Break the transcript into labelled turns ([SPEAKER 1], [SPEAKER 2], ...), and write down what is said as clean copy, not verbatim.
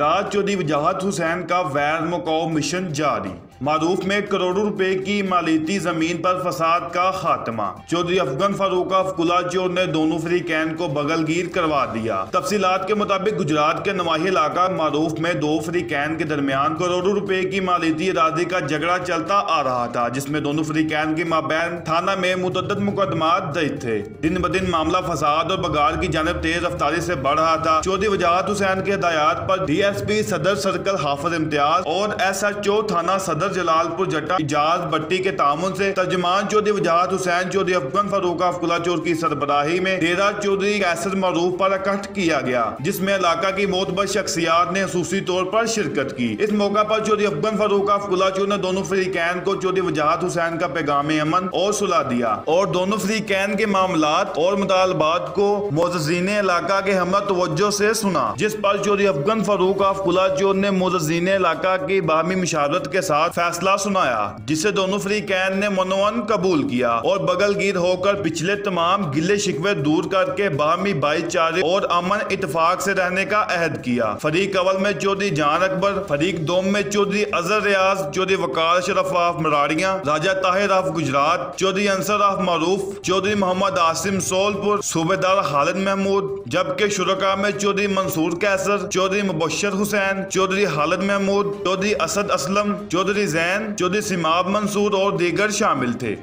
[SPEAKER 1] गुजरात चौधरी वजाहत हुसैन का वैर macaw mission जारी। मारूफ में करोड़ों रुपए की मालियती जमीन पर फसाद का खात्मा। चौधरी अफगन फारूक अफकुला चोर ने दोनों फरीकैन को बगलगीर करवा दिया। तफसीलात के मुताबिक गुजरात के नवाही इलाका मारूफ में दो फरीकैन के दरमियान करोड़ों रुपए की मालियती अराजी का झगड़ा चलता आ रहा था, जिसमें दोनों फरीकैन के माबैन थाना में मुतअद्दिद मुकदमात दर्ज थे। दिन ब दिन मामला फसाद और बगाड़ की जानब तेज रफ्तारी से बढ़ रहा था। चौधरी वजाहत हुसैन के हिदायत पर DSP सदर सर्कल हाफिज इम्तियाज और SHO थाना सदर जलालपुर जट्टा इजाज भट्टी के तामुन से तर्जमान चौधरी वजाहत हुसैन चौधरी अफगन फारूक अफकुला चोर की सरबराही में डेरा चौधरी कैसर मारूफ पर इकट्ठ किया गया, जिसमें इलाका की मोतबर शख्सियात ने खसूसी तौर पर शिरकत की। इस मौका पर चौधरी अफगन फारूक अफकुला चोर ने दोनों फरीकैन को चौधरी वजाहत हुसैन का पैगाम अमन और सुलह दिया और दोनों फरीकैन के मामलात और मुतालबात को मोअज़्ज़िन इलाका के हमरा तवज्जो से सुना, जिस पर चौधरी अफगन फारूक अफकुला चोर ने मोअज़्ज़िन इलाका की बाहमी मुशावरत के साथ फैसला सुनाया, जिसे दोनों फरीकैन ने मनोवन कबूल किया और बगलगीर होकर पिछले तमाम गिले शिकवे दूर करके बाहमी भाईचारे और अमन इत्तेफाक से रहने का अहद किया। फरीक अवल में चौधरी जान अकबर, फरीक दोम में Chaudhry Azhar Riaz, Chaudhry Waqar Ashraf of Maradia, Raja Tahir of Gujrat, Chaudhry Ansar of Maroof, Chaudhry Mohammad Asim Solpur, सूबेदार खालिद महमूद, जबकि शुरका में चौधरी मंसूर कैसर, चौधरी मुबशर हुसैन, चौधरी खालिद महमूद, चौधरी असद असलम, चौधरी जैन, चौधरी सिमाब मंसूर और दीगर शामिल थे।